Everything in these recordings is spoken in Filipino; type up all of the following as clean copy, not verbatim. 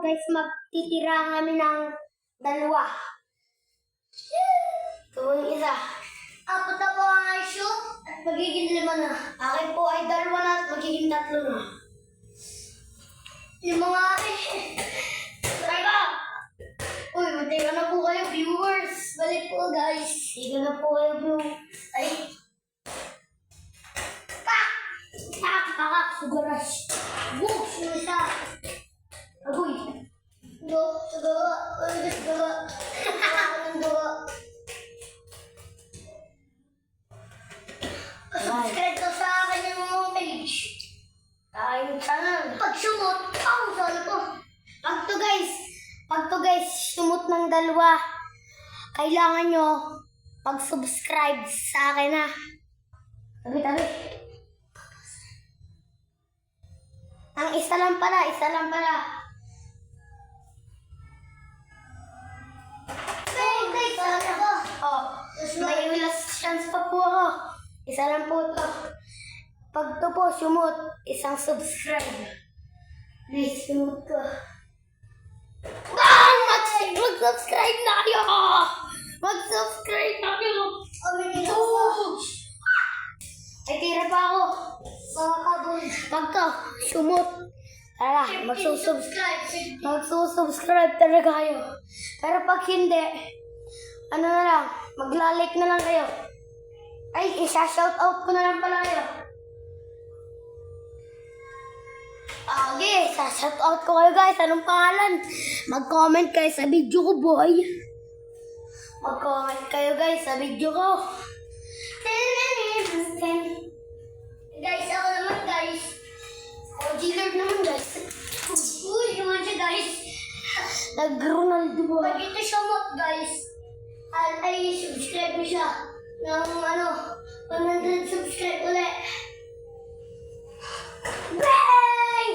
guys, magtitira kami ng dalawa. Ito yung isa. Apat na po ang i-shoot at magiging 5 na. Akin po ay 2 na at magiging 3 na. Yung mga try ka! Uy, matira na po kayo, viewers. Balik po, guys. Tiga na po kayo, bro. Ay. Kakak, sugaras. Books, yung isa. Agoy. Sugawa. Uy, sugawa. Sugawa. Subscribe to sa kanyang mga page. Tayong channel. Pag sumot, sabi ko. Pag to guys, sumot ng 2, kailangan nyo pag-subscribe sa akin ha. Tabi. Ang isa lang pala. Hey guys, sabi ko. May last chance pa po ako. Isa lang po to. Pag to po, sumot, isang subscribe. Please, sumot ko. Mag-subscribe na kayo! Mag-subscribe na kayo! Ay, tira pa ako. Pag to, sumot. Tara, magsusubscribe talaga kayo. Pero pag hindi, ano na lang, magla-like na lang kayo. Ay, isa-shoutout ko na lang pala kayo. Okay, isa-shoutout ko kayo guys. Anong pangalan? Mag-comment kayo sa video ko, boy. Mag-comment kayo guys sa video ko. Guys, ako naman guys. OG Lord naman guys. Uy, naman siya guys. Nag-Ronaldo boy. Pag ito siya mot guys, ay subscribe mo siya ng 100 subscribe ulit. Bang!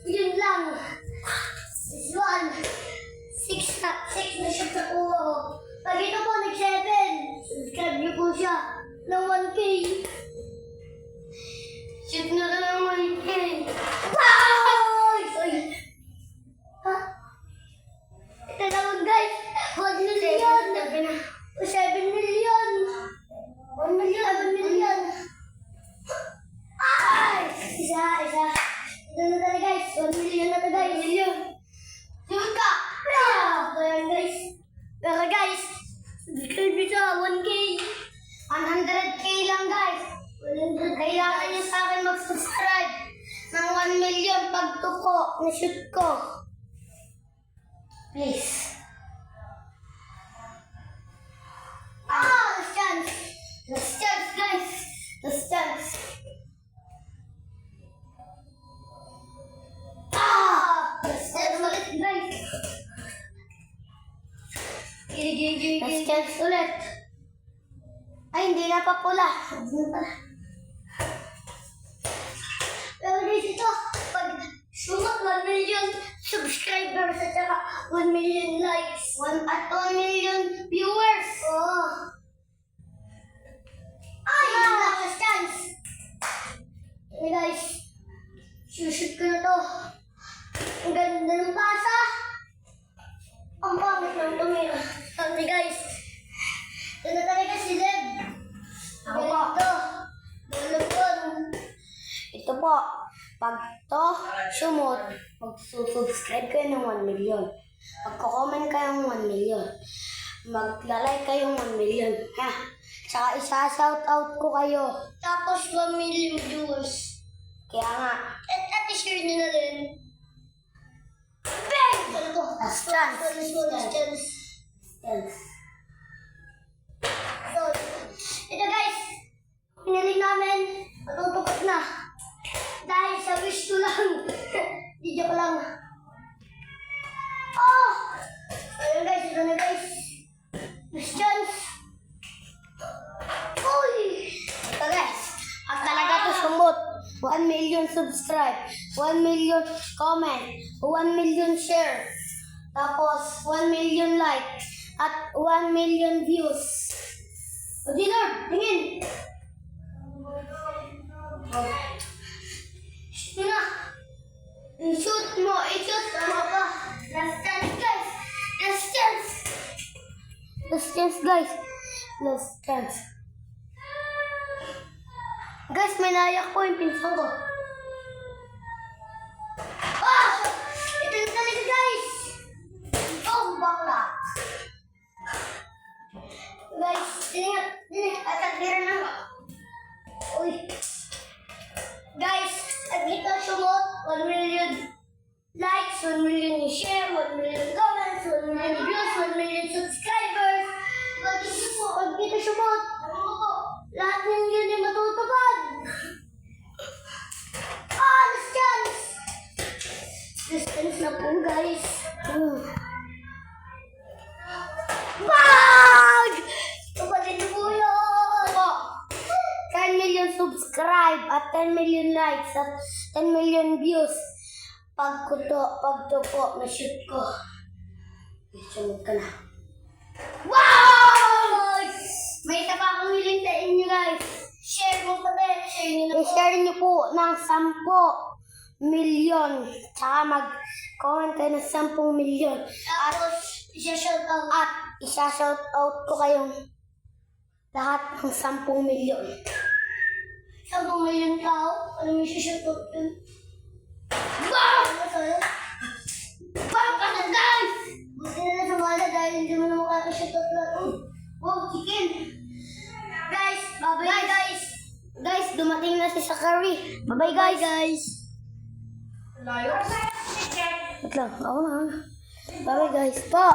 Yun lang. This one. 6 na siya nakuha ko. Pag ito po nag-7, subscribe niyo po siya ng 1K. Shoot na ka ng 1K. Wow! Sorry. Ha? Ito naman guys. 1 million. 7 million. 1 million. 7 million. Ay! Isa. Ito na tayo guys. 1 million na tayo guys. Sunod ka. Pero guys, subscribe nyo siya. 1K. 100K lang guys. Kailangan nyo sa akin mag-subscribe ng 1 million pagtuko na shoot ko. Please. Last chance guys. Last chance. Last chance ulit guys. Last chance ulit. Ay, hindi na pa pula. Pero guys, ito, pag sumot 1 million subscribers at saka 1 million likes, 1 million viewers. Ay, last chance. Okay guys, shoot ko na to. Ang ganda ng pasa. Ang pangit ng tumira. Okay guys, ito na talaga si Leb. Ako po. Ito po, pag to sumot, mag-subscribe kayo ng 1 million. Magko-comment kayo ng 1 million. Magla-like kayo ng 1 million. Ha? Tsaka isa-shoutout ko kayo. Tapos 1 million viewers. Kaya nga. At i-share nyo na rin. Bang! Last chance. So, ito guys. Hinaling namin. Matutukat na. Dahil sa wish ko lang. Di joke lang. Ayun guys, ito na guys. Last chance. Uy! Ito guys. Pag talaga to sumot, 1 million subscribe, 1 million comment, 1 million share, tapos 1 million like, at 1 million views. O di Lord, tingin! Shoot mo na! I-shoot mo! I-shoot! Tama pa! chance, guys. Last chance. Guys, may naiyak po yung pinsan ko. Ah! Ito na talaga, guys. Oh, bakla. Guys, atakira na nga. Uy. Guys, dito sumot, 1 million likes, 1 million share, 1 million comments, 1 million views, 1 million subscribers. Pag dito sumot, lahat ng yun ay matutupad. Last chance. Last chance na po, guys. Bag! Tupadin niyo po yun. 10 million subscribe at 10 million likes at 10 million views. Pag to po, na-shoot ko. Sunod ka na. Wow! May isa pa akong hiling sa inyo, guys. Share mo pa din. Share nyo na po. I-share nyo po ng 10 million. Tsaka mag-comment kayo ng 10 million. Tapos, isa-shoutout. At isa-shoutout ko kayong lahat ng 10 million. 10 million tao? Ano yung isa-shoutout yun? Wow! Wow, kasal, guys! Buti na lang sa mga dahil hindi mo na makakashoutout lahat. Wow, chicken! Guys, bye-bye, guys! Guys, dumating na si Sakari. Bye-bye, guys! Layo. Wait lang, ako na. Bye-bye, guys. Po!